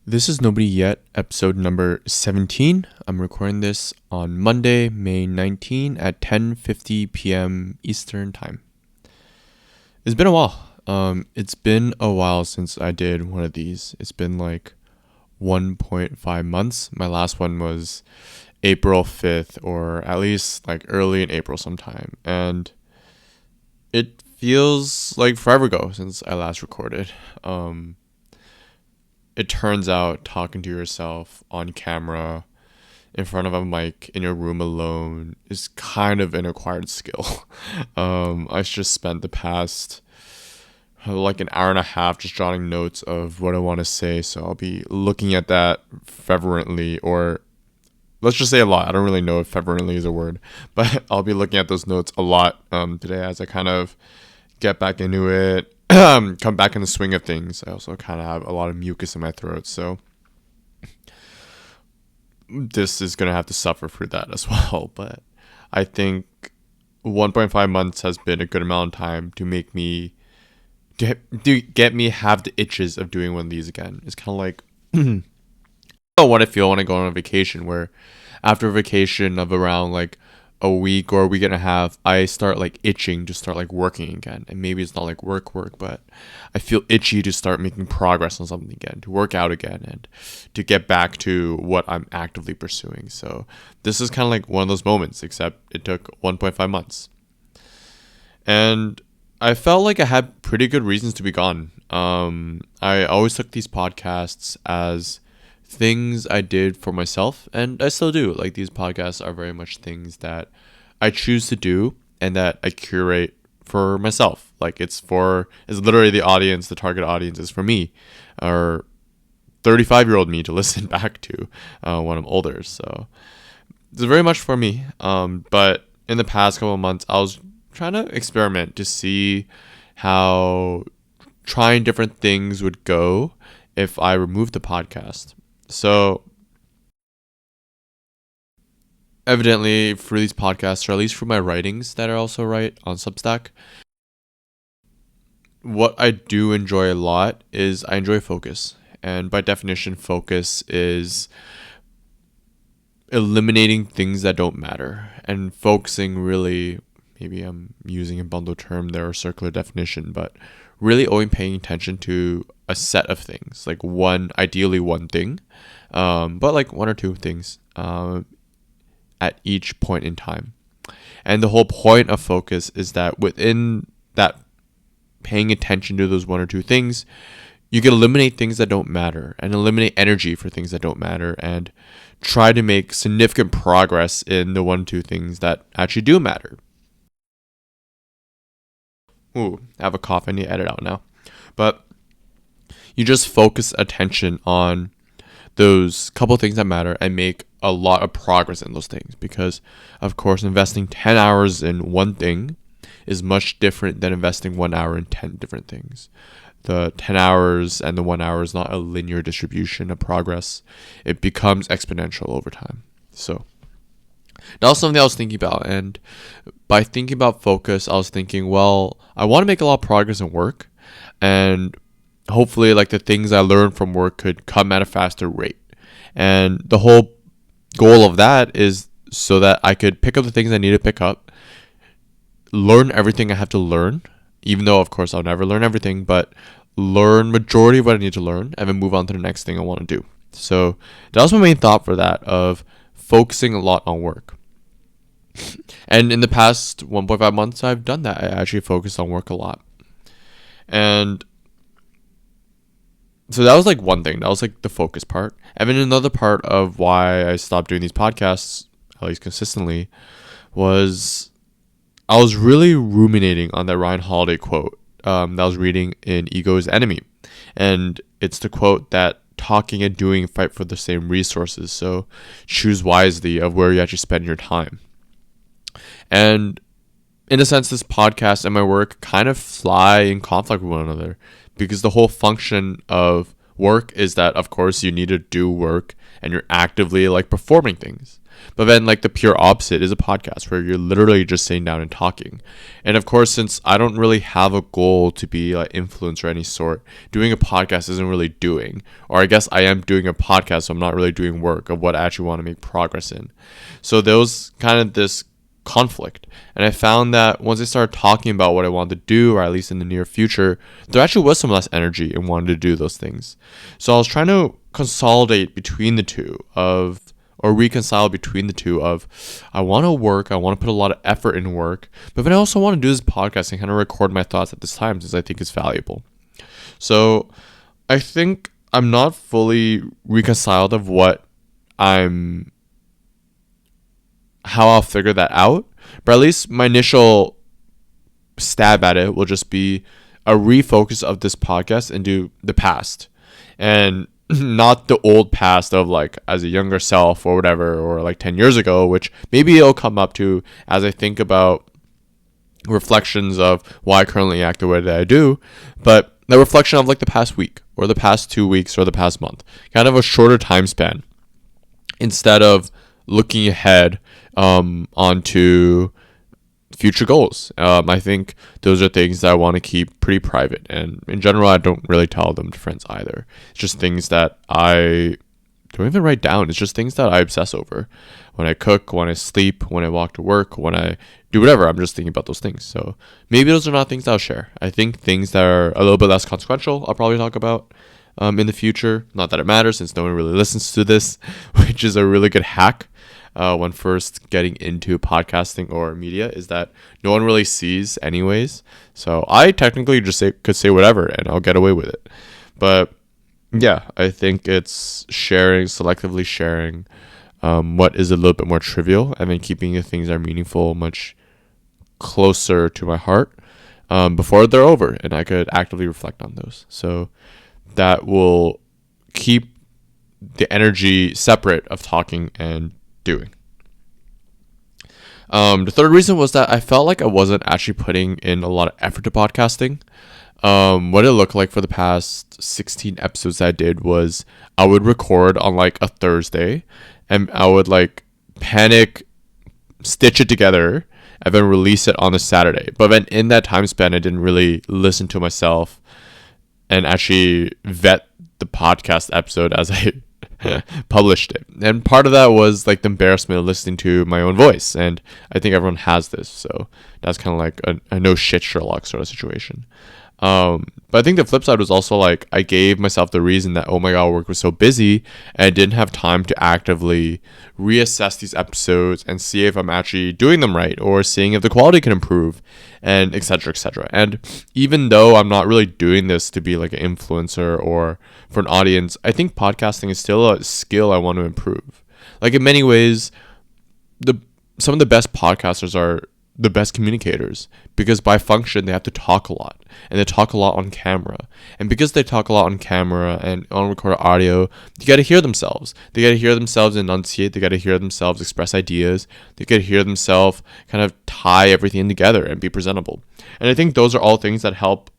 This is Nobody Yet, episode number 17. I'm recording this on Monday, May 19 at 10:50 p.m. Eastern Time. It's been a while. It's been a while since I did one of these. It's been like 1.5 months. My last one was April 5th, or at least like early in April sometime. And it feels like forever ago since I last recorded. It turns out talking to yourself on camera in front of a mic in your room alone is kind of an acquired skill. I just spent the past like an hour and a half just jotting notes of what I want to say, so I'll be looking at that fervently, or let's just say a lot. I don't really know if fervently is a word, but I'll be looking at those notes a lot today as I kind of get back into it, come back in the swing of things. I also kind of have a lot of mucus in my throat, so this is going to have to suffer through that as well. But I think 1.5 months has been a good amount of time to make me, to get me have the itches of doing one of these again. It's kind of like what I feel when I go on a vacation, where after a vacation of around like a week or a week and a half, I start like itching to start like working again. And maybe it's not like work, but I feel itchy to start making progress on something again, to work out again, and to get back to what I'm actively pursuing. So this is kind of like one of those moments, except it took 1.5 months. And I felt like I had pretty good reasons to be gone. I always took these podcasts as things I did for myself, and I still do. Like, these podcasts are very much things that I choose to do and that I curate for myself. Like, it's literally the audience, the target audience is for me, or 35-year-old me to listen back to when I'm older. So it's very much for me. But in the past couple of months, I was trying to experiment to see how trying different things would go if I removed the podcast. So evidently through these podcasts, or at least through my writings that I also write on Substack, what I do enjoy a lot is I enjoy focus. And by definition, focus is eliminating things that don't matter and focusing really, maybe I'm using a bundle term there or circular definition, but really only paying attention to a set of things, like ideally one thing, but like one or two things at each point in time. And the whole point of focus is that within that paying attention to those one or two things, you can eliminate things that don't matter and eliminate energy for things that don't matter and try to make significant progress in the one or two things that actually do matter. Ooh, I have a cough. I need to edit out now. But you just focus attention on those couple things that matter and make a lot of progress in those things. Because, of course, investing 10 hours in one thing is much different than investing 1 hour in 10 different things. The 10 hours and the 1 hour is not a linear distribution of progress. It becomes exponential over time. So that was something I was thinking about, and by thinking about focus, I was thinking, well, I want to make a lot of progress in work, and hopefully like the things I learn from work could come at a faster rate. And the whole goal of that is so that I could pick up the things I need to pick up, learn everything I have to learn, even though of course I'll never learn everything, but learn majority of what I need to learn and then move on to the next thing I want to do. So that was my main thought for that, of focusing a lot on work. And in the past 1.5 months, I've done that. I actually focused on work a lot. And so that was like one thing. That was like the focus part. And then another part of why I stopped doing these podcasts, at least consistently, was I was really ruminating on that Ryan Holiday quote that I was reading in Ego is the Enemy. And it's the quote that talking and doing fight for the same resources. So choose wisely of where you actually spend your time. And in a sense, this podcast and my work kind of fly in conflict with one another, because the whole function of work is that, of course, you need to do work and you're actively like performing things. But then like the pure opposite is a podcast where you're literally just sitting down and talking. And of course, since I don't really have a goal to be like influencer of any sort, doing a podcast isn't really doing. Or I guess I am doing a podcast, so I'm not really doing work of what I actually want to make progress in. So there was kind of this conflict, and I found that once I started talking about what I wanted to do, or at least in the near future, there actually was some less energy in wanting to do those things. So I was trying to consolidate between the two or reconcile between the two of, I want to work, I want to put a lot of effort in work, but then I also want to do this podcast and kind of record my thoughts at this time, since I think it's valuable. So I think I'm not fully reconciled of how I'll figure that out, but at least my initial stab at it will just be a refocus of this podcast into the past, and not the old past of like as a younger self or whatever, or like 10 years ago, which maybe it'll come up to as I think about reflections of why I currently act the way that I do, but the reflection of like the past week or the past 2 weeks or the past month, kind of a shorter time span, instead of looking ahead onto future goals. I think those are things that I want to keep pretty private, and in general I don't really tell them to friends either. It's just things that I don't even write down. It's just things that I obsess over. When I cook, when I sleep, when I walk to work, when I do whatever, I'm just thinking about those things. So maybe those are not things I'll share. I think things that are a little bit less consequential I'll probably talk about in the future. Not that it matters, since no one really listens to this, which is a really good hack when first getting into podcasting or media, is that no one really sees anyways. So I technically just could say whatever and I'll get away with it. But yeah, I think it's selectively sharing what is a little bit more trivial, and then keeping the things that are meaningful much closer to my heart before they're over, and I could actively reflect on those. So that will keep the energy separate of talking and doing. The third reason was that I felt like I wasn't actually putting in a lot of effort to podcasting. What it looked like for the past 16 episodes that I did was I would record on like a Thursday, and I would like panic, stitch it together, and then release it on a Saturday. But then in that time span, I didn't really listen to myself and actually vet the podcast episode as I published it. And part of that was like the embarrassment of listening to my own voice, and I think everyone has this, so that's kind of like a no shit Sherlock sort of situation. But I think the flip side was also like I gave myself the reason that, oh my god, work was so busy and I didn't have time to actively reassess these episodes and see if I'm actually doing them right, or seeing if the quality can improve, and etc etc. And even though I'm not really doing this to be like an influencer or for an audience, I think podcasting is still a skill I want to improve. Like in many ways, some of the best podcasters are the best communicators, because by function they have to talk a lot, and they talk a lot on camera, and because they talk a lot on camera and on recorded audio, they got to hear themselves enunciate, they got to hear themselves express ideas, they got to hear themselves kind of tie everything together and be presentable. And I think those are all things that help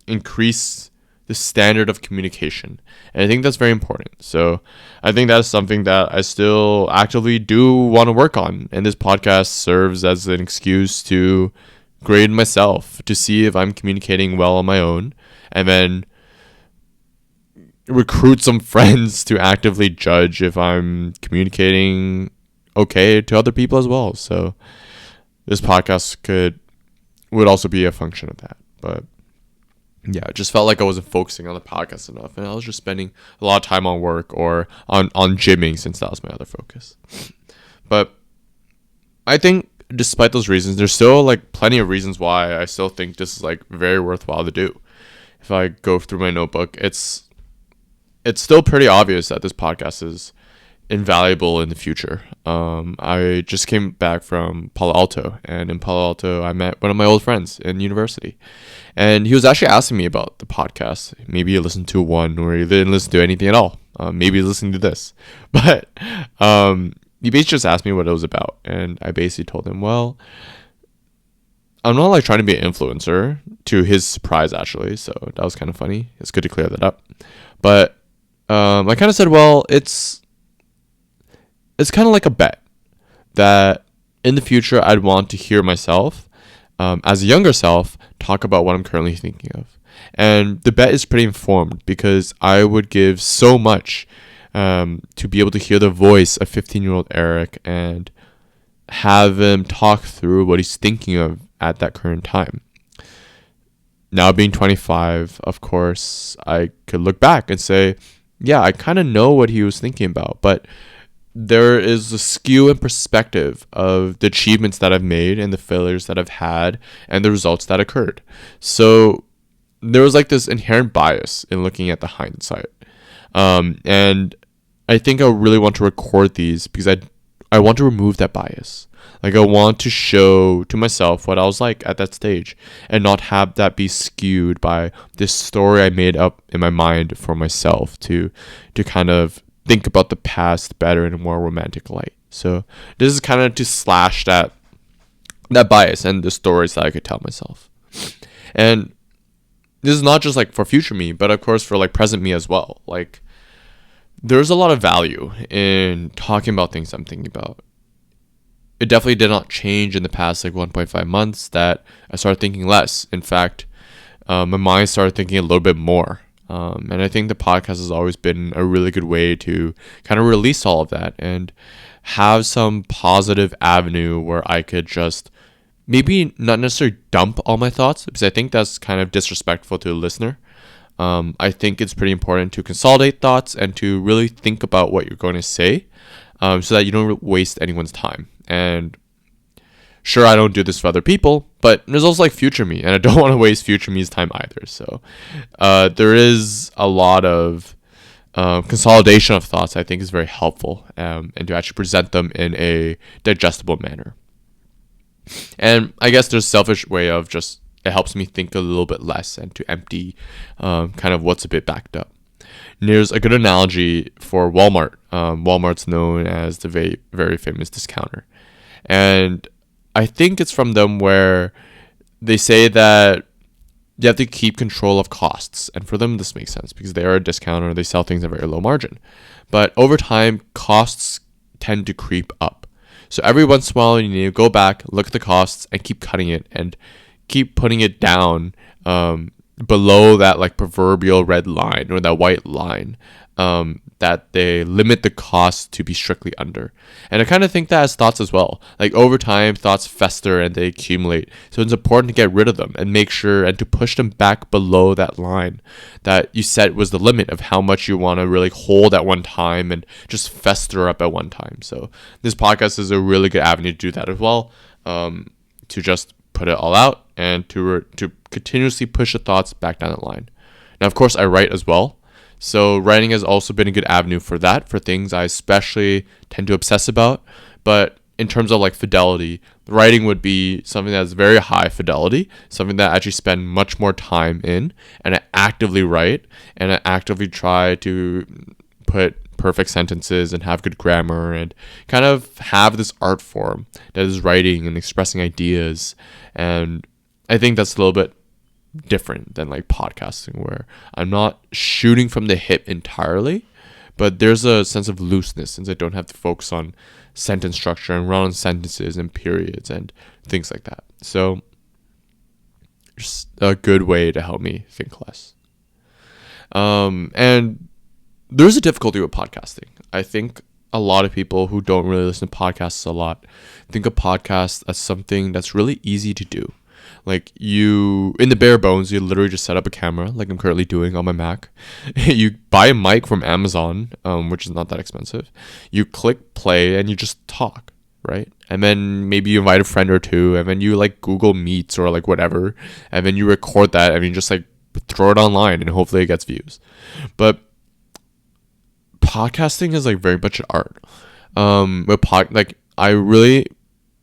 increase the standard of communication, and I think that's very important. So I think that's something that I still actively do want to work on, and this podcast serves as an excuse to grade myself, to see if I'm communicating well on my own, and then recruit some friends to actively judge if I'm communicating okay to other people as well. So this podcast would also be a function of that. But yeah, it just felt like I wasn't focusing on the podcast enough, and I was just spending a lot of time on work or on gymming, since that was my other focus. But I think despite those reasons, there's still like plenty of reasons why I still think this is like very worthwhile to do. If I go through my notebook, it's still pretty obvious that this podcast is invaluable in the future. I just came back from Palo Alto, and in Palo Alto I met one of my old friends in university, and he was actually asking me about the podcast. Maybe he listened to one, or he didn't listen to anything at all. Maybe he's listening to this, but he basically just asked me what it was about, and I basically told him, well, I'm not like trying to be an influencer, to his surprise actually, so that was kind of funny. It's good to clear that up. But I kind of said, well, it's it's kind of like a bet that in the future I'd want to hear myself, as a younger self, talk about what I'm currently thinking of. And the bet is pretty informed because I would give so much to be able to hear the voice of 15-year-old Eric and have him talk through what he's thinking of at that current time. Now being 25, of course, I could look back and say, yeah, I kind of know what he was thinking about, but there is a skew in perspective of the achievements that I've made and the failures that I've had and the results that occurred. So there was like this inherent bias in looking at the hindsight. And I think I really want to record these because I want to remove that bias. Like I want to show to myself what I was like at that stage and not have that be skewed by this story I made up in my mind for myself to kind of think about the past better in a more romantic light. So this is kind of to slash that bias and the stories that I could tell myself. And this is not just like for future me, but of course for like present me as well. Like there's a lot of value in talking about things I'm thinking about. It definitely did not change in the past like 1.5 months that I started thinking less. In fact, my mind started thinking a little bit more. And I think the podcast has always been a really good way to kind of release all of that and have some positive avenue where I could just maybe not necessarily dump all my thoughts, because I think that's kind of disrespectful to the listener. I think it's pretty important to consolidate thoughts and to really think about what you're going to say, so that you don't waste anyone's time. And sure, I don't do this for other people, but there's also like future me, and I don't want to waste future me's time either. So there is a lot of consolidation of thoughts I think is very helpful, and to actually present them in a digestible manner. And I guess there's a selfish way of just it helps me think a little bit less and to empty kind of what's a bit backed up. And there's a good analogy for Walmart. Walmart's known as the very, very famous discounter. And I think it's from them where they say that you have to keep control of costs. And for them, this makes sense because they are a discounter. They sell things at very low margin. But over time, costs tend to creep up. So every once in a while, you need to go back, look at the costs, and keep cutting it and keep putting it down below that like proverbial red line or that white line that they limit the cost to be strictly under. And I kind of think that as thoughts as well. Like over time, thoughts fester and they accumulate. So it's important to get rid of them and make sure and to push them back below that line that you said was the limit of how much you want to really hold at one time and just fester up at one time. So this podcast is a really good avenue to do that as well, to just put it all out and to continuously push the thoughts back down the line. Now, of course, I write as well. So writing has also been a good avenue for that, for things I especially tend to obsess about. But in terms of like fidelity, writing would be something that's very high fidelity, something that I actually spend much more time in, and I actively write, and I actively try to put perfect sentences and have good grammar and kind of have this art form that is writing and expressing ideas. And I think that's a little bit different than like podcasting, where I'm not shooting from the hip entirely, but there's a sense of looseness since I don't have to focus on sentence structure and run on sentences and periods and things like that. So just a good way to help me think less. And there's a difficulty with podcasting. I think a lot of people who don't really listen to podcasts a lot think of podcasts as something that's really easy to do. Like you, in the bare bones, you literally just set up a camera like I'm currently doing on my Mac. You buy a mic from Amazon, which is not that expensive. You click play and you just talk, right? And then maybe you invite a friend or two, and then you like Google Meets or like whatever, and then you record that and you just like throw it online and hopefully it gets views. But podcasting is like very much an art.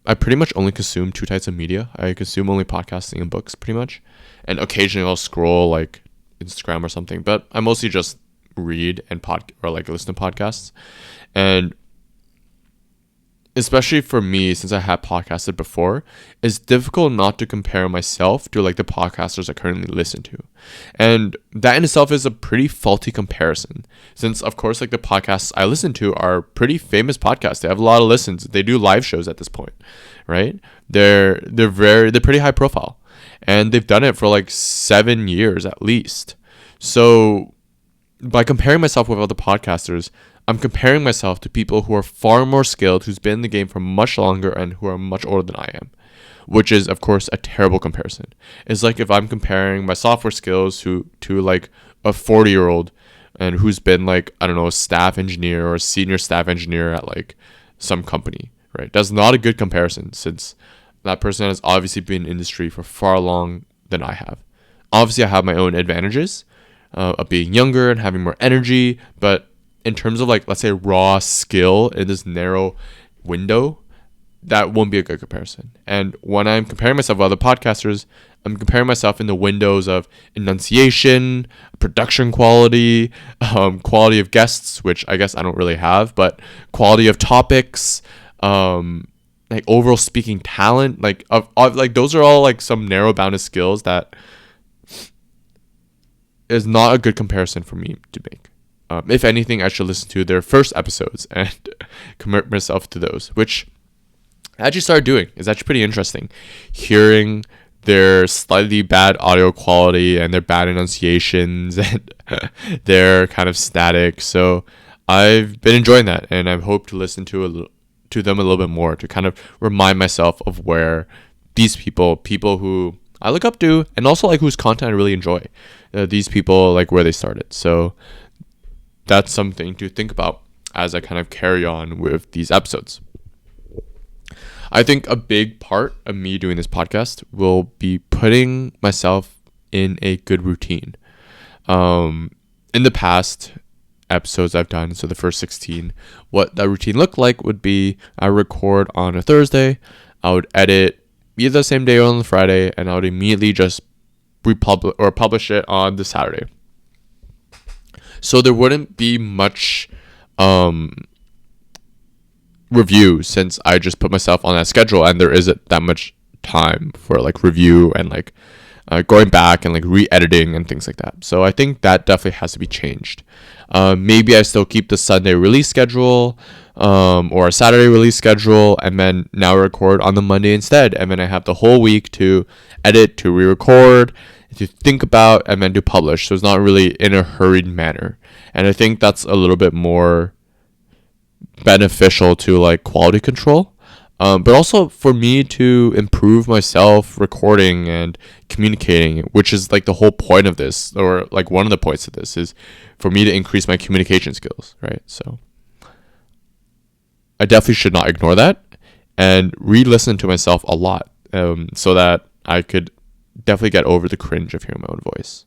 I pretty much only consume two types of media. I consume only podcasting and books pretty much. And occasionally I'll scroll like Instagram or something, but I mostly just read and listen to podcasts. And especially for me, since I have podcasted before, it's difficult not to compare myself to like the podcasters I currently listen to. And that in itself is a pretty faulty comparison, since of course like the podcasts I listen to are pretty famous podcasts. They have a lot of listens. They do live shows at this point, right? They're pretty high profile, and they've done it for like 7 years at least. So by comparing myself with other podcasters, I'm comparing myself to people who are far more skilled, who's been in the game for much longer, and who are much older than I am, which is, of course, a terrible comparison. It's like if I'm comparing my software skills to like a 40-year-old and who's been like, I don't know, a staff engineer or a senior staff engineer at like some company, right? That's not a good comparison, since that person has obviously been in industry for far long than I have. Obviously, I have my own advantages of being younger and having more energy, but in terms of like, let's say, raw skill in this narrow window, that won't be a good comparison. And when I'm comparing myself with other podcasters, I'm comparing myself in the windows of enunciation, production quality, quality of guests, which I guess I don't really have, but quality of topics, like overall speaking talent, like like those are all like some narrow bounded skills that is not a good comparison for me to make. If anything, I should listen to their first episodes and commit myself to those, which I actually started doing. It's actually pretty interesting. Hearing their slightly bad audio quality and their bad enunciations and their kind of static. So I've been enjoying that, and I hope to listen to them a little bit more to kind of remind myself of where these people who I look up to, and also like whose content I really enjoy, these people, like where they started. So that's something to think about as I kind of carry on with these episodes. I think a big part of me doing this podcast will be putting myself in a good routine. In the past episodes I've done, so the first 16, what that routine looked like would be I record on a Thursday, I would edit either the same day or on the Friday, and I would immediately just publish it on the Saturday. So there wouldn't be much review, since I just put myself on that schedule, and there isn't that much time for like review and like going back and like re-editing and things like that. So I think that definitely has to be changed. Maybe I still keep the Sunday release schedule or a Saturday release schedule, and then now record on the Monday instead, and then I have the whole week to edit, to re-record, to think about, and then to publish. So it's not really in a hurried manner, and I think that's a little bit more beneficial to like quality control, but also for me to improve myself recording and communicating, which is like the whole point of this, or like one of the points of this is for me to increase my communication skills, right? So I definitely should not ignore that and re-listen to myself a lot, so that I could definitely get over the cringe of hearing my own voice.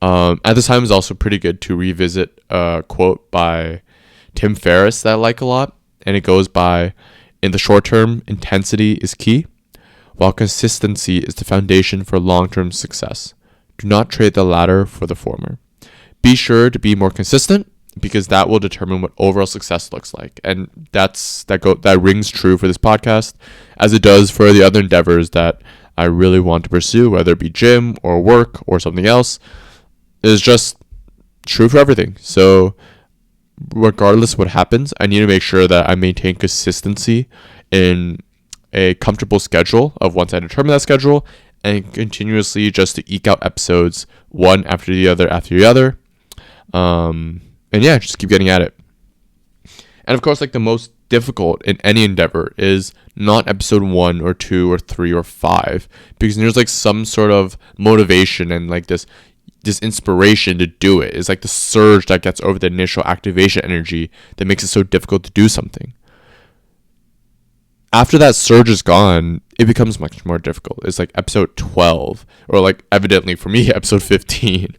At the time, it's also pretty good to revisit a quote by Tim Ferriss that I like a lot, and it goes by, "In the short term, intensity is key, while consistency is the foundation for long-term success. Do not trade the latter for the former. Be sure to be more consistent, because that will determine what overall success looks like." And that rings true for this podcast, as it does for the other endeavors that I really want to pursue, whether it be gym or work or something else. It's just true for everything. So regardless of what happens, I need to make sure that I maintain consistency in a comfortable schedule of once I determine that schedule, and continuously just to eke out episodes one after the other. And yeah, just keep getting at it. And of course, like the most difficult in any endeavor is not episode 1 or 2 or 3 or 5, because there's like some sort of motivation and like this inspiration to do it. It's like the surge that gets over the initial activation energy that makes it so difficult to do something. After that surge is gone, it becomes much more difficult. It's like episode 12, or like evidently for me, episode 15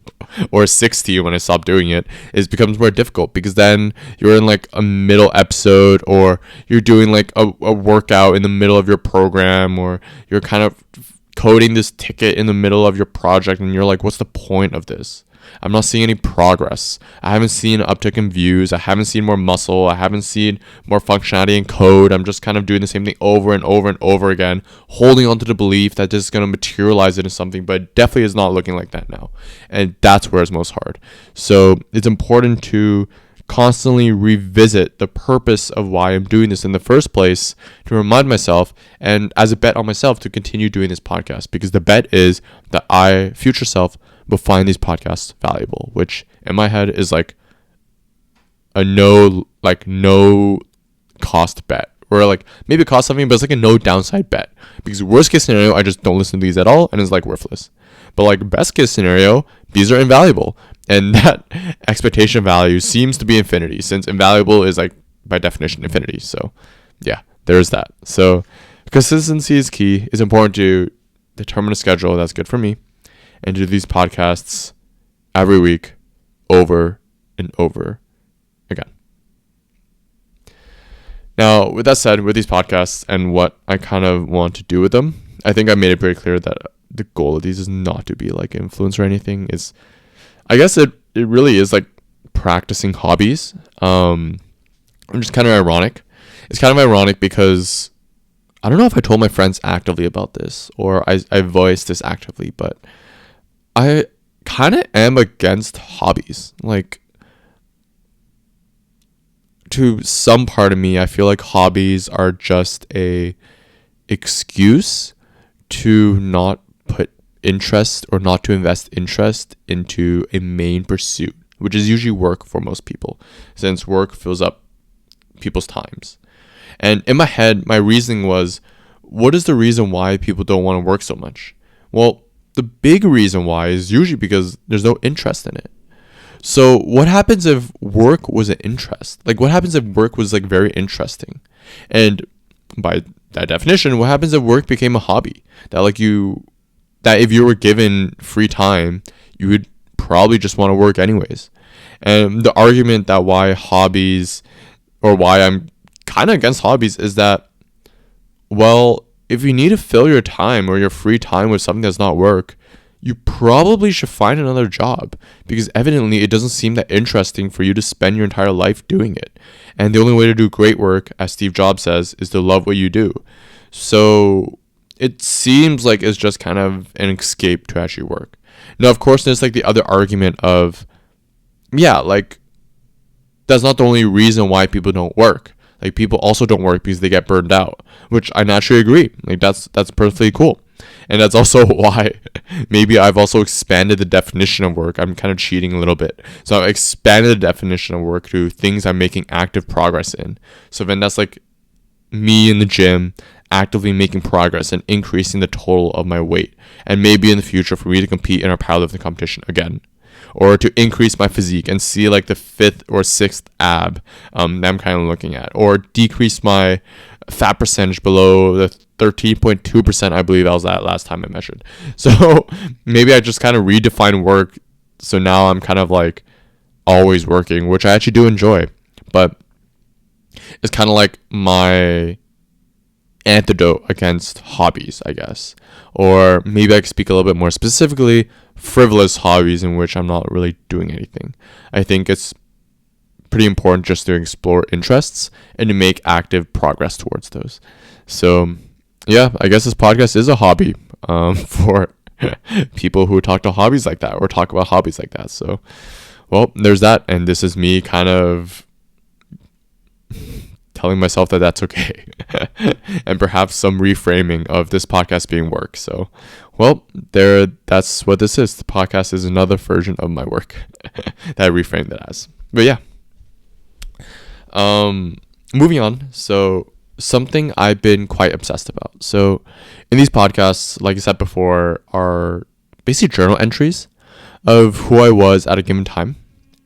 or 16 when I stopped doing it, it becomes more difficult, because then you're in like a middle episode, or you're doing like a workout in the middle of your program, or you're kind of coding this ticket in the middle of your project, and you're like, what's the point of this? I'm not seeing any progress. I haven't seen an uptick in views. I haven't seen more muscle. I haven't seen more functionality in code. I'm just kind of doing the same thing over and over and over again, holding on to the belief that this is going to materialize into something, but it definitely is not looking like that now. And that's where it's most hard. So it's important to constantly revisit the purpose of why I'm doing this in the first place, to remind myself, and as a bet on myself, to continue doing this podcast, because the bet is that I, future self, will find these podcasts valuable, which in my head is like a no cost bet, or like maybe it costs something, but it's like a no downside bet, because worst case scenario, I just don't listen to these at all and it's like worthless. But like best case scenario, these are invaluable, and that expectation value seems to be infinity, since invaluable is like by definition infinity. So yeah, there's that. So consistency is key. It's important to determine a schedule that's good for me and do these podcasts every week over and over again. Now, with that said, with these podcasts and what I kind of want to do with them, I think I made it very clear that the goal of these is not to be like influence or anything. Is, I guess it really is like practicing hobbies. Which is kind of ironic. It's kind of ironic because I don't know if I told my friends actively about this, or I voiced this actively, but I kind of am against hobbies. Like, to some part of me, I feel like hobbies are just a excuse to not put interest, or not to invest interest into a main pursuit, which is usually work for most people, since work fills up people's times. And in my head, my reasoning was, what is the reason why people don't want to work so much? Well, the big reason why is usually because there's no interest in it. So what happens if work was an interest? Like, what happens if work was like very interesting? And by that definition, what happens if work became a hobby? That if you were given free time, you would probably just want to work anyways. And the argument that why hobbies, or why I'm kind of against hobbies, is that, well, if you need to fill your time or your free time with something that's not work, you probably should find another job, because evidently it doesn't seem that interesting for you to spend your entire life doing it. And the only way to do great work, as Steve Jobs says, is to love what you do. So it seems like it's just kind of an escape to actually work. Now, of course, there's like the other argument of, yeah, like, that's not the only reason why people don't work. Like, people also don't work because they get burned out, which I naturally agree. Like, that's perfectly cool. And that's also why maybe I've also expanded the definition of work. I'm kind of cheating a little bit. So I've expanded the definition of work to things I'm making active progress in. So then that's like me in the gym actively making progress and increasing the total of my weight. And maybe in the future for me to compete in our powerlifting competition again, or to increase my physique and see like the 5th or 6th ab that I'm kind of looking at, or decrease my fat percentage below the 13.2% I believe I was at last time I measured. So maybe I just kind of redefine work, so now I'm kind of like always working, which I actually do enjoy, but it's kind of like my antidote against hobbies, I guess. Or maybe I could speak a little bit more specifically, frivolous hobbies in which I'm not really doing anything. I think it's pretty important just to explore interests and to make active progress towards those. So yeah, I guess this podcast is a hobby for people who talk to hobbies like that, or talk about hobbies like that. So, well, there's that. And this is me kind of telling myself that that's okay. And perhaps some reframing of this podcast being work. So, well, that's what this is. The podcast is another version of my work that I reframed it as. But yeah. Moving on. So something I've been quite obsessed about. So in these podcasts, like I said before, are basically journal entries of who I was at a given time.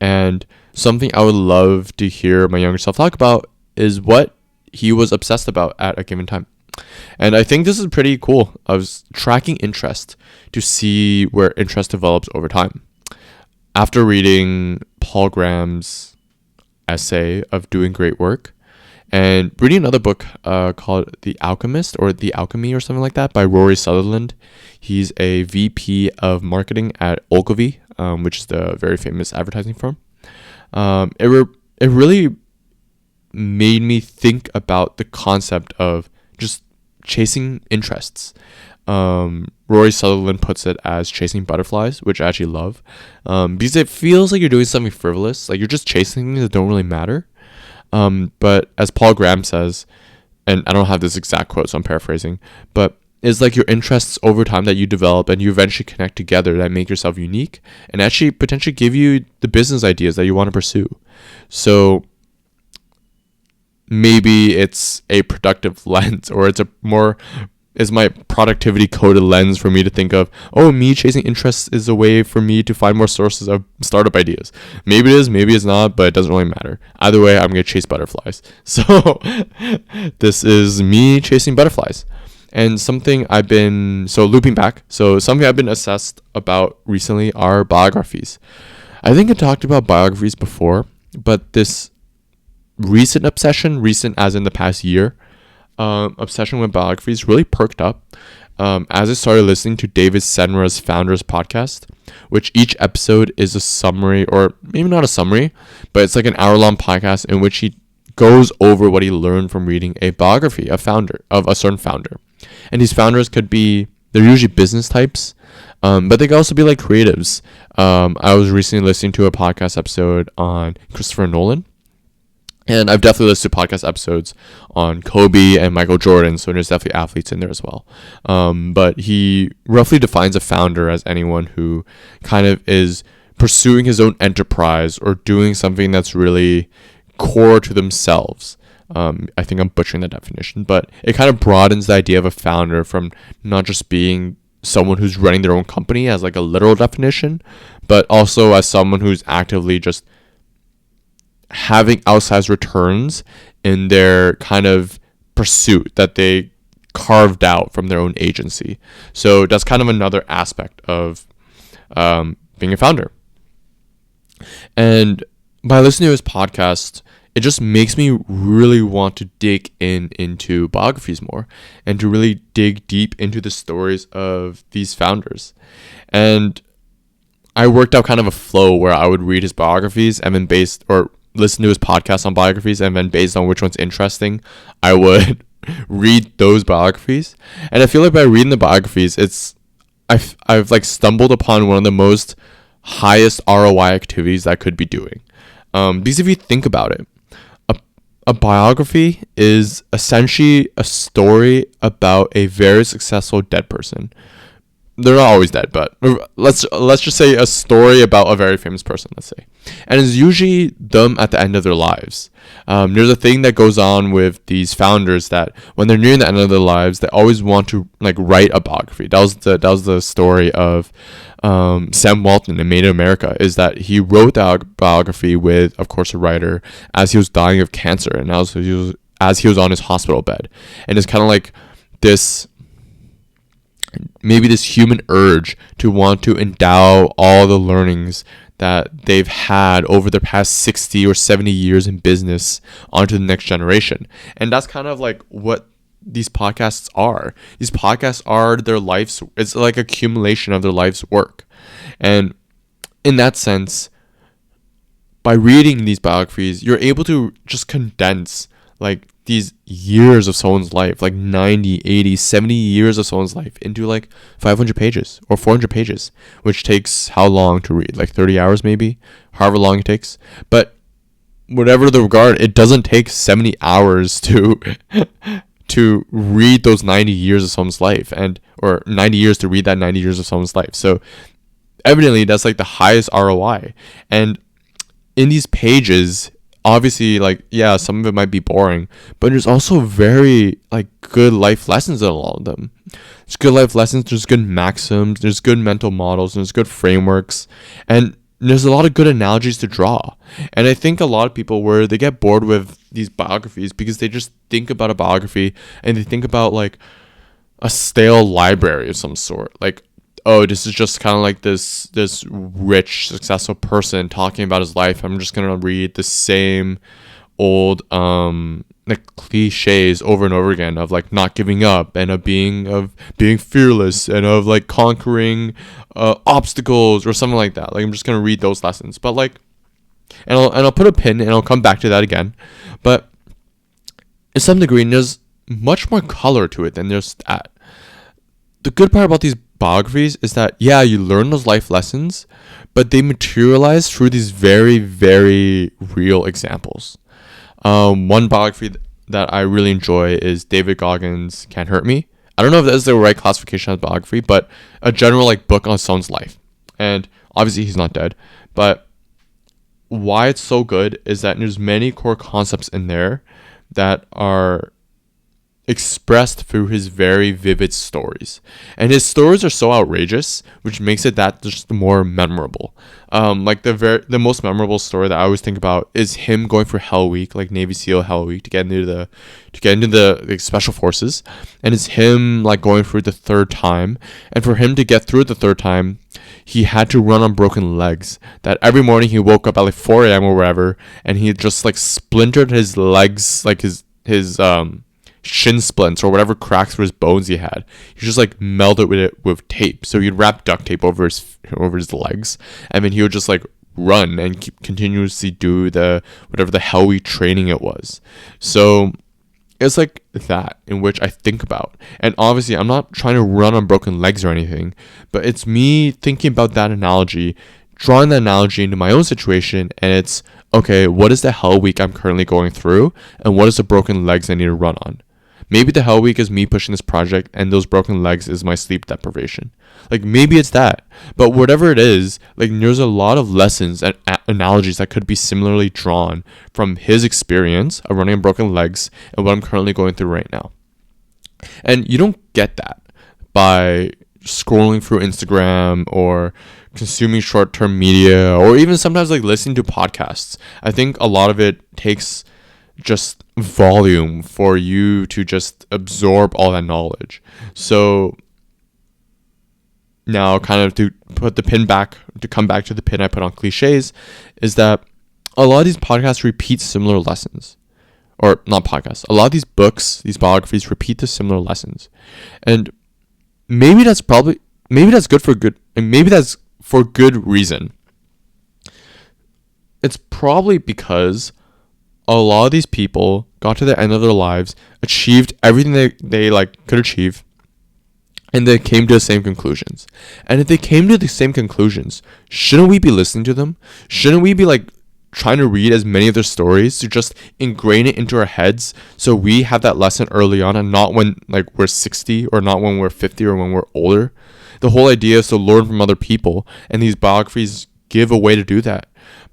And something I would love to hear my younger self talk about is what he was obsessed about at a given time. And I think this is pretty cool. I was tracking interest to see where interest develops over time. After reading Paul Graham's essay of Doing Great Work, and reading another book called The Alchemist, or The Alchemy, or something like that, by Rory Sutherland. He's a VP of marketing at Ogilvy. which is the very famous advertising firm. It really made me think about the concept of just chasing interests. Rory Sutherland puts it as chasing butterflies, which I actually love, because it feels like you're doing something frivolous, like you're just chasing things that don't really matter. But as Paul Graham says, and I don't have this exact quote, so I'm paraphrasing, but it's like your interests over time that you develop and you eventually connect together that make yourself unique and actually potentially give you the business ideas that you want to pursue. So maybe it's a productive lens, or it's a more is my productivity coded lens for me to think of, oh, me chasing interests is a way for me to find more sources of startup ideas. Maybe it is, maybe it's not, but it doesn't really matter. Either way, I'm going to chase butterflies. So this is me chasing butterflies. And something I've been, so looping back, so something I've been obsessed about recently are biographies. I think I talked about biographies before, but this recent obsession, recent as in the past year, obsession with biographies really perked up as I started listening to David Senra's Founders podcast, which each episode is a summary, or maybe not a summary, but it's like an hour-long podcast in which he goes over what he learned from reading a biography of a certain founder. And these founders they're usually business types, but they can also be like creatives. I was recently listening to a podcast episode on Christopher Nolan. And I've definitely listened to podcast episodes on Kobe and Michael Jordan, so there's definitely athletes in there as well. But he roughly defines a founder as anyone who kind of is pursuing his own enterprise or doing something that's really core to themselves. I think I'm butchering the definition, but it kind of broadens the idea of a founder from not just being someone who's running their own company as like a literal definition, but also as someone who's actively just having outsized returns in their kind of pursuit that they carved out from their own agency. So that's kind of another aspect of being a founder. And by listening to his podcast, it just makes me really want to dig into biographies more and to really dig deep into the stories of these founders. And I worked out kind of a flow where I would read his biographies and then listen to his podcast on biographies, and then based on which one's interesting, I would read those biographies. And I feel like by reading the biographies, I've like stumbled upon one of the most highest ROI activities that I could be doing. Because if you think about it, a biography is essentially a story about a very successful dead person. They're not always dead, but let's just say a story about a very famous person, let's say. And it's usually them at the end of their lives. There's a thing that goes on with these founders that when they're nearing the end of their lives, they always want to like write a biography. That was the story of Sam Walton in Made in America, is that he wrote the biography with, of course, a writer as he was dying of cancer and as he was on his hospital bed. And it's kind of like this human urge to want to endow all the learnings that they've had over the past 60 or 70 years in business onto the next generation. And that's kind of like what these podcasts are. These podcasts are it's like accumulation of their life's work. And in that sense, by reading these biographies, you're able to just condense like these years of someone's life, like 90, 80, 70 years of someone's life into like 500 pages or 400 pages, which takes how long to read? Like 30 hours maybe, however long it takes. But whatever the regard, it doesn't take 70 hours to read those 90 years of someone's life, or 90 years to read that 90 years of someone's life. So evidently that's like the highest ROI. And in these pages, obviously, like, yeah, some of it might be boring, but there's also very like good life lessons in all of them. There's good life lessons, there's good maxims, there's good mental models, there's good frameworks, and there's a lot of good analogies to draw. And I think a lot of people, where they get bored with these biographies because they just think about a biography and they think about like a stale library of some sort. Like, oh, this is just kind of like this rich, successful person talking about his life. I'm just going to read the same old like cliches over and over again of like not giving up and of being fearless and of like conquering obstacles or something like that. Like I'm just gonna read those lessons, but like, and I'll put a pin and I'll come back to that again. But in some degree, there's much more color to it than there's that. The good part about these biographies is that, yeah, you learn those life lessons, but they materialize through these very, very real examples. One biography that I really enjoy is David Goggins' Can't Hurt Me. I don't know if that's the right classification of biography, but a general like book on someone's life. And obviously he's not dead, but why it's so good is that there's many core concepts in there that are expressed through his very vivid stories, and his stories are so outrageous, which makes it that just more memorable. Like the most memorable story that I always think about is him going for Hell Week, like Navy SEAL Hell Week, to get into the like, special forces, and it's him like going through the third time, and for him to get through the third time, he had to run on broken legs. That every morning he woke up at like 4 a.m. or wherever, and he just like splintered his legs, like his shin splints or whatever cracks for his bones he had. He just like melded with tape. So he'd wrap duct tape over his legs, and then he would just like run and continuously do the whatever the Hell Week training it was. So it's like that in which I think about. And obviously I'm not trying to run on broken legs or anything, but it's me thinking about that analogy, drawing that analogy into my own situation, and it's okay, what is the Hell Week I'm currently going through, and what is the broken legs I need to run on? Maybe the Hell Week is me pushing this project, and those broken legs is my sleep deprivation. Like, maybe it's that. But whatever it is, like, there's a lot of lessons and analogies that could be similarly drawn from his experience of running on broken legs and what I'm currently going through right now. And you don't get that by scrolling through Instagram or consuming short-term media or even sometimes, like, listening to podcasts. I think a lot of it takes just volume for you to just absorb all that knowledge. So now kind of to put the pin back, to come back to the pin I put on cliches, is that a lot of these podcasts repeat similar lessons. Or not podcasts, a lot of these books, these biographies repeat the similar lessons. And maybe that's for good reason. It's probably because a lot of these people got to the end of their lives, achieved everything they like could achieve, and they came to the same conclusions. And if they came to the same conclusions, shouldn't we be listening to them? Shouldn't we be like trying to read as many of their stories to just ingrain it into our heads so we have that lesson early on, and not when like we're 60 or not when we're 50 or when we're older? The whole idea is to learn from other people, and these biographies give a way to do that.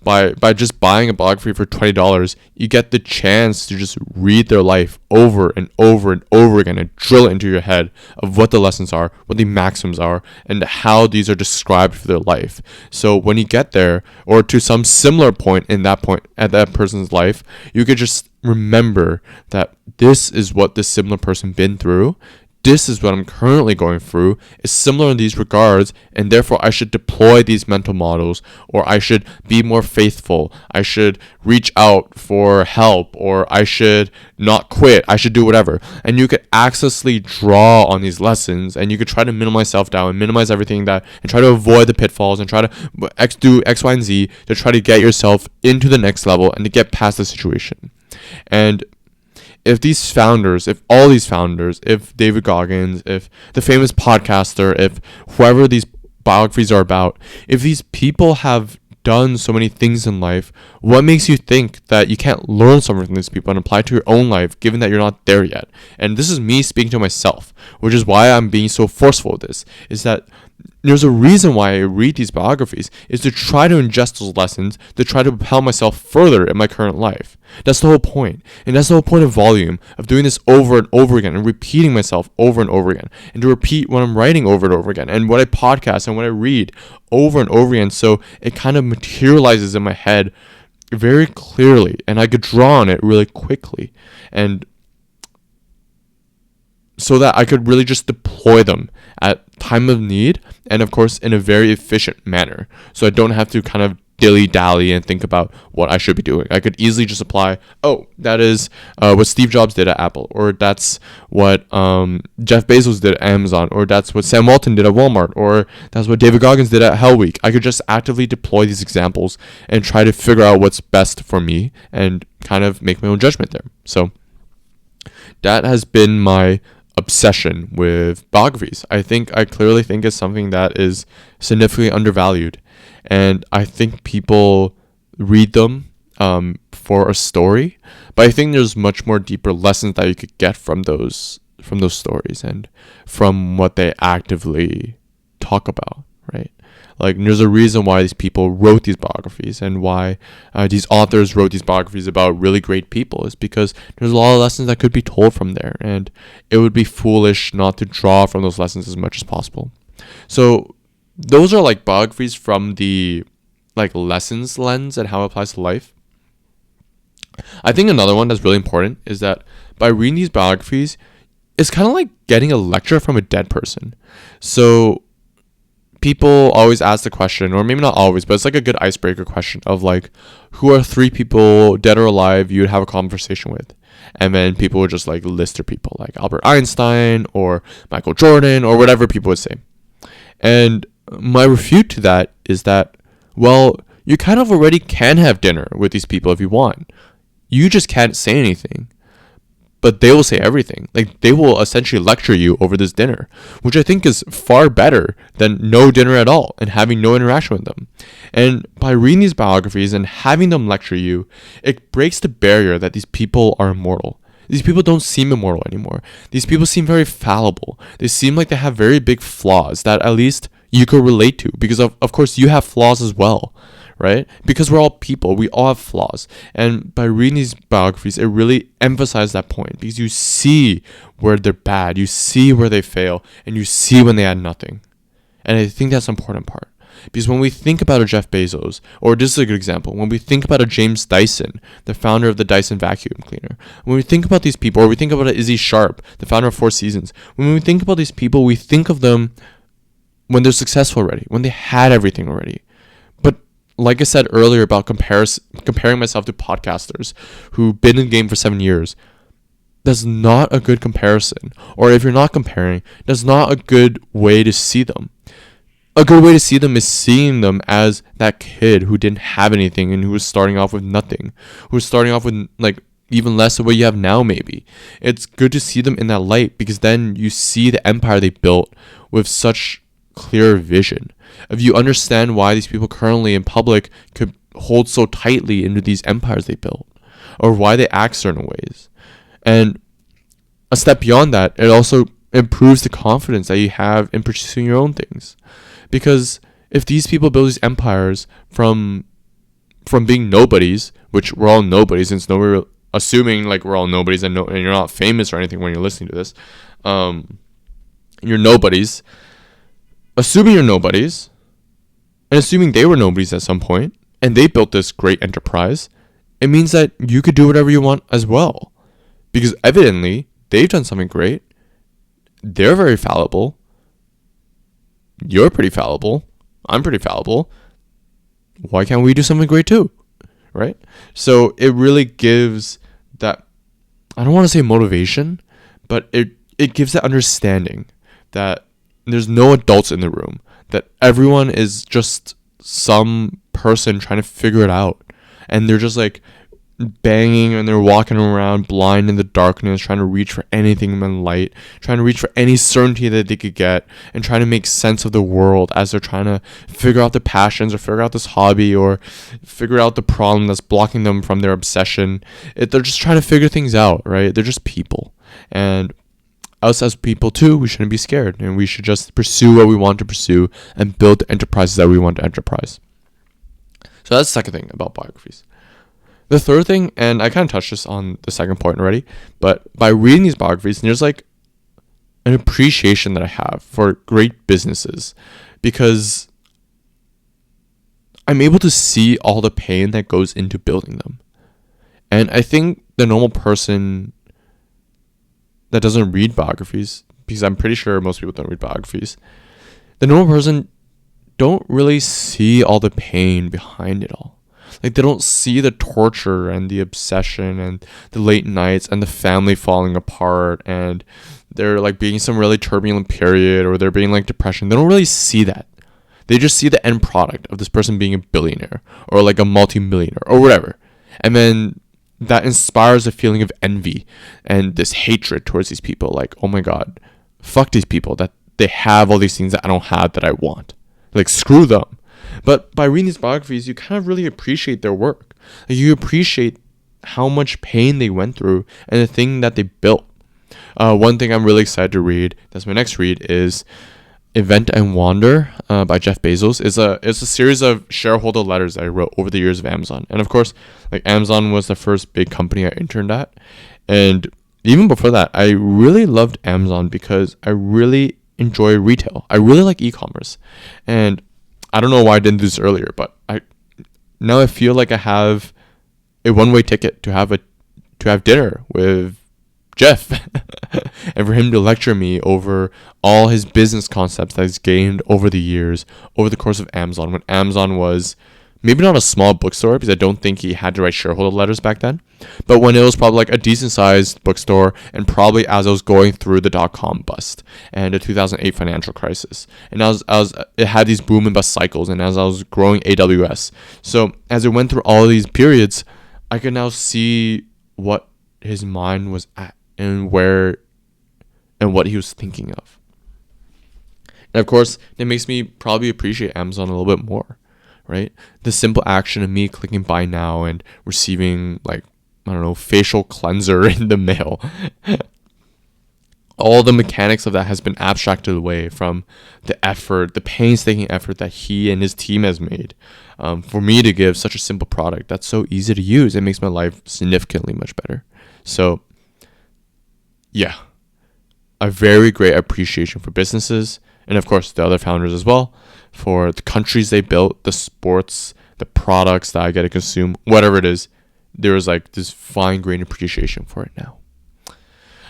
By just buying a biography for $20, you get the chance to just read their life over and over and over again and drill it into your head of what the lessons are, what the maxims are, and how these are described for their life. So when you get there, or to some similar point at that person's life, you could just remember that this is what this similar person been through. This is what I'm currently going through. It's similar in these regards, and therefore I should deploy these mental models, or I should be more faithful. I should reach out for help, or I should not quit. I should do whatever. And you could accessly draw on these lessons, and you could try to minimize self-doubt and minimize everything and try to avoid the pitfalls and try to do X, Y, and Z to try to get yourself into the next level and to get past the situation. And if all these founders, if David Goggins, if the famous podcaster, if whoever these biographies are about, if these people have done so many things in life, what makes you think that you can't learn something from these people and apply it to your own life, given that you're not there yet? And this is me speaking to myself, which is why I'm being so forceful with this, is that there's a reason why I read these biographies, is to try to ingest those lessons, to try to propel myself further in my current life. That's the whole point. And that's the whole point of volume, of doing this over and over again and repeating myself over and over again, and to repeat what I'm writing over and over again, and what I podcast and what I read over and over again, so it kind of materializes in my head very clearly, and I could draw on it really quickly, and so that I could really just deploy them at time of need, and of course in a very efficient manner. So I don't have to kind of dilly-dally and think about what I should be doing. I could easily just apply, oh, that is what Steve Jobs did at Apple, or that's what Jeff Bezos did at Amazon, or that's what Sam Walton did at Walmart, or that's what David Goggins did at Hell Week. I could just actively deploy these examples and try to figure out what's best for me and kind of make my own judgment there. So that has been my obsession with biographies. I clearly think it's something that is significantly undervalued, and I think people read them for a story, but I think there's much more deeper lessons that you could get from those stories and from what they actively talk about, right? Like, there's a reason why these people wrote these biographies, and why these authors wrote these biographies about really great people, is because there's a lot of lessons that could be told from there, and it would be foolish not to draw from those lessons as much as possible. So those are like biographies from the like lessons lens and how it applies to life. I think another one that's really important is that by reading these biographies, it's kind of like getting a lecture from a dead person. So people always ask the question, or maybe not always, but it's like a good icebreaker question of like, who are 3 people, dead or alive, you would have a conversation with? And then people would just like list their people, like Albert Einstein or Michael Jordan or whatever people would say. And my refute to that is that, well, you kind of already can have dinner with these people if you want. You just can't say anything. But they will say everything. Like, they will essentially lecture you over this dinner, which I think is far better than no dinner at all and having no interaction with them. And by reading these biographies and having them lecture you, it breaks the barrier that these people are immortal. These people don't seem immortal anymore. These people seem very fallible. They seem like they have very big flaws that at least you could relate to, because of course you have flaws as well, right? Because we're all people, we all have flaws. And by reading these biographies, it really emphasizes that point, because you see where they're bad, you see where they fail, and you see when they had nothing. And I think that's an important part. Because when we think about a Jeff Bezos, or this is a good example, when we think about a James Dyson, the founder of the Dyson vacuum cleaner, when we think about these people, or we think about a Izzy Sharp, the founder of Four Seasons, when we think about these people, we think of them when they're successful already, when they had everything already. But like I said earlier about comparing myself to podcasters who've been in the game for 7 years, that's not a good comparison. Or if you're not comparing, that's not a good way to see them. A good way to see them is seeing them as that kid who didn't have anything and who was starting off with nothing, who was starting off with like even less of what you have now maybe. It's good to see them in that light, because then you see the empire they built with such clear vision. If you understand why these people currently in public could hold so tightly into these empires they built, or why they act certain ways. And a step beyond that, it also improves the confidence that you have in pursuing your own things. Because if these people build these empires from being nobodies, which we're all nobodies, since nobody, assuming like we're all nobodies and you're not famous or anything when you're listening to this, you're nobodies. Assuming you're nobodies, and assuming they were nobodies at some point, and they built this great enterprise, it means that you could do whatever you want as well. Because evidently, they've done something great. They're very fallible. You're pretty fallible. I'm pretty fallible. Why can't we do something great too? Right? So it really gives that, I don't want to say motivation, but it gives that understanding that there's no adults in the room, that everyone is just some person trying to figure it out, and they're just like banging and they're walking around blind in the darkness, trying to reach for anything in light, trying to reach for any certainty that they could get, and trying to make sense of the world as they're trying to figure out their passions or figure out this hobby or figure out the problem that's blocking them from their obsession. They're just trying to figure things out, right? They're just people. And us as people too, we shouldn't be scared, and we should just pursue what we want to pursue and build the enterprises that we want to enterprise. So that's the second thing about biographies. The third thing, and I kind of touched this on the second point already, but by reading these biographies, there's like an appreciation that I have for great businesses, because I'm able to see all the pain that goes into building them. And I think the normal person that doesn't read biographies, because I'm pretty sure most people don't read biographies, the normal person don't really see all the pain behind it all. Like, they don't see the torture and the obsession and the late nights and the family falling apart, and they're like being some really turbulent period, or they're being like depression. They don't really see that. They just see the end product of this person being a billionaire or like a multimillionaire or whatever. And then that inspires a feeling of envy and this hatred towards these people. Like, oh my God, fuck these people that they have all these things that I don't have that I want. Like, screw them. But by reading these biographies, you kind of really appreciate their work. Like, you appreciate how much pain they went through and the thing that they built. One thing I'm really excited to read, that's my next read, is Invent and Wander by Jeff Bezos. It's a series of shareholder letters I wrote over the years of Amazon. And of course, like, Amazon was the first big company I interned at. And even before that, I really loved Amazon because I really enjoy retail. I really like e-commerce. And I don't know why I didn't do this earlier, but now I feel like I have a one-way ticket to have dinner with Jeff and for him to lecture me over all his business concepts that he's gained over the years, over the course of Amazon, when Amazon was maybe not a small bookstore, because I don't think he had to write shareholder letters back then, but when it was probably like a decent sized bookstore, and probably as I was going through the dot-com bust and the 2008 financial crisis, and it had these boom and bust cycles, and as I was growing AWS. So as it went through all of these periods, I could now see what his mind was at and where and what he was thinking of. And of course, it makes me probably appreciate Amazon a little bit more, right? The simple action of me clicking buy now and receiving, like, I don't know, facial cleanser in the mail. All the mechanics of that has been abstracted away from the effort, the painstaking effort that he and his team has made for me to give such a simple product that's so easy to use. It makes my life significantly much better. So, yeah, a very great appreciation for businesses, and of course the other founders as well, for the countries they built, the sports, the products that I get to consume, whatever it is. There was like this fine-grained appreciation for it now.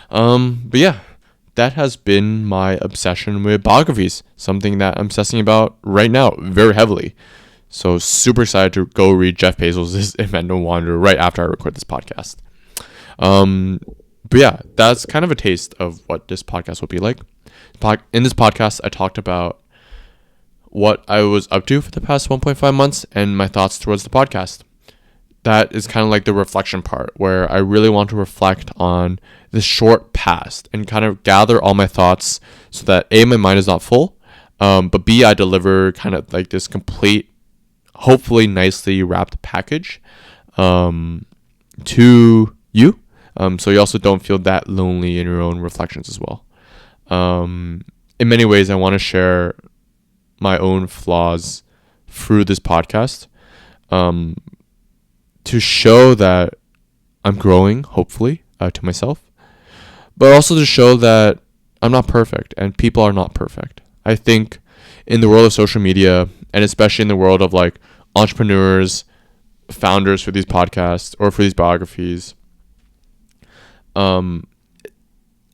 But yeah, that has been my obsession with biographies, something that I'm obsessing about right now very heavily. So super excited to go read Jeff Bezos' Invent and Wander right after I record this podcast. But yeah, that's kind of a taste of what this podcast will be like. In this podcast, I talked about what I was up to for the past 1.5 months and my thoughts towards the podcast. That is kind of like the reflection part, where I really want to reflect on the short past and kind of gather all my thoughts so that A, my mind is not full, but B, I deliver kind of like this complete, hopefully nicely wrapped package to you. So you also don't feel that lonely in your own reflections as well. In many ways, I want to share my own flaws through this podcast to show that I'm growing, hopefully, to myself, but also to show that I'm not perfect and people are not perfect. I think in the world of social media, and especially in the world of like entrepreneurs, founders for these podcasts or for these biographies,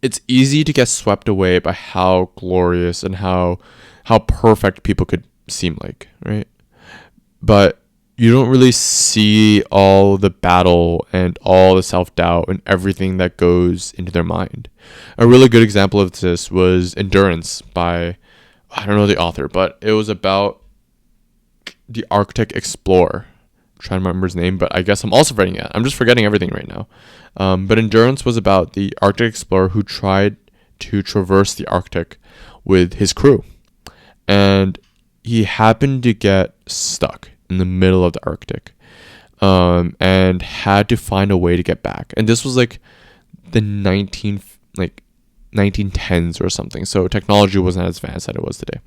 it's easy to get swept away by how glorious and how perfect people could seem like, right? But you don't really see all the battle and all the self-doubt and everything that goes into their mind. A really good example of this was Endurance by, I don't know the author, but it was about the Arctic explorer. I'm trying to remember his name, but I guess I'm also forgetting it. I'm just forgetting everything right now. But Endurance was about the Arctic explorer who tried to traverse the Arctic with his crew. And he happened to get stuck in the middle of the Arctic and had to find a way to get back. And this was like the 1910s or something. So technology wasn't as advanced as it was today.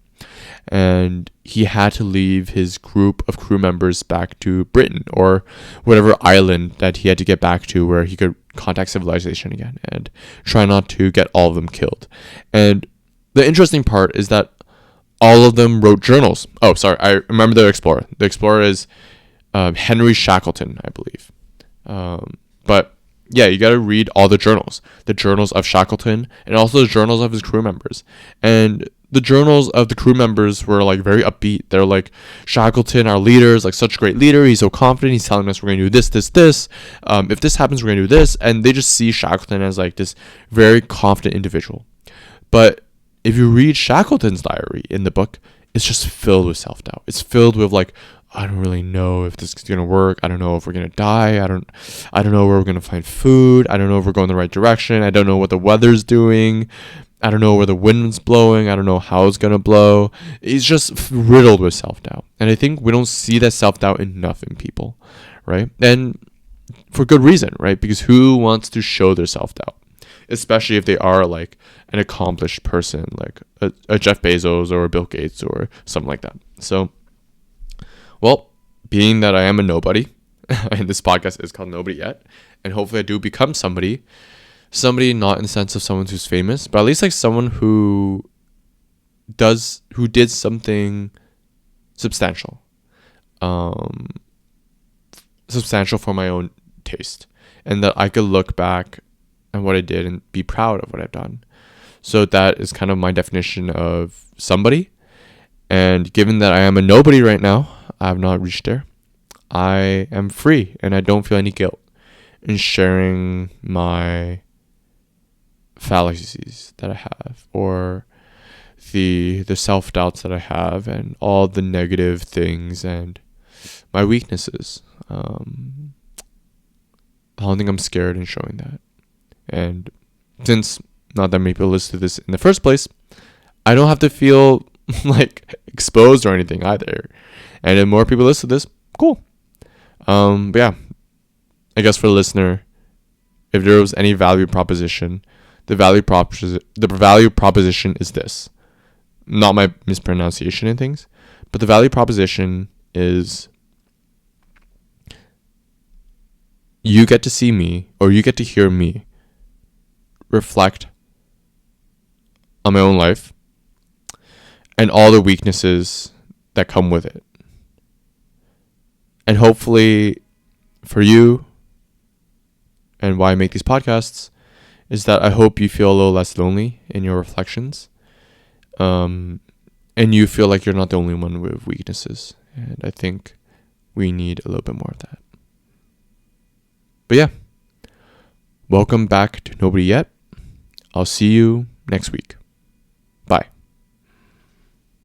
And he had to leave his group of crew members back to Britain or whatever island that he had to get back to where he could contact civilization again and try not to get all of them killed. And the interesting part is that all of them wrote journals. Oh, sorry. I remember the explorer. The explorer is Henry Shackleton, I believe. But yeah, you got to read all the journals of Shackleton and also the journals of his crew members. And the journals of the crew members were like very upbeat. They're like, Shackleton, our leader, is like such a great leader. He's so confident. He's telling us we're going to do this, this, this. If this happens, we're going to do this. And they just see Shackleton as like this very confident individual. But if you read Shackleton's diary in the book, it's just filled with self-doubt. It's filled with like, I don't really know if this is going to work. I don't know if we're going to die. I don't know where we're going to find food. I don't know if we're going the right direction. I don't know what the weather's doing. I don't know where the wind's blowing. I don't know how it's going to blow. It's just riddled with self-doubt. And I think we don't see that self-doubt enough in people, right? And for good reason, right? Because who wants to show their self-doubt? Especially if they are like an accomplished person, like a Jeff Bezos or a Bill Gates or something like that. So, well, being that I am a nobody, and this podcast is called Nobody Yet, and hopefully I do become somebody not in the sense of someone who's famous, but at least like someone who did something substantial, substantial for my own taste, and that I could look back at what I did and be proud of what I've done. So that is kind of my definition of somebody. And given that I am a nobody right now, I have not reached there. I am free and I don't feel any guilt in sharing my fallacies that I have, or the self-doubts that I have, and all the negative things and my weaknesses. I don't think I'm scared in showing that. And since not that many people listen to this in the first place, I don't have to feel like exposed or anything either. And if more people listen to this, cool. But yeah, I guess for the listener, if there was any value proposition, the value proposition is this. Not my mispronunciation and things, but the value proposition is you get to see me, or you get to hear me reflect on my own life and all the weaknesses that come with it. And hopefully for you, and why I make these podcasts, is that I hope you feel a little less lonely in your reflections. And you feel like you're not the only one with weaknesses. And I think we need a little bit more of that. But yeah, welcome back to Nobody Yet. I'll see you next week.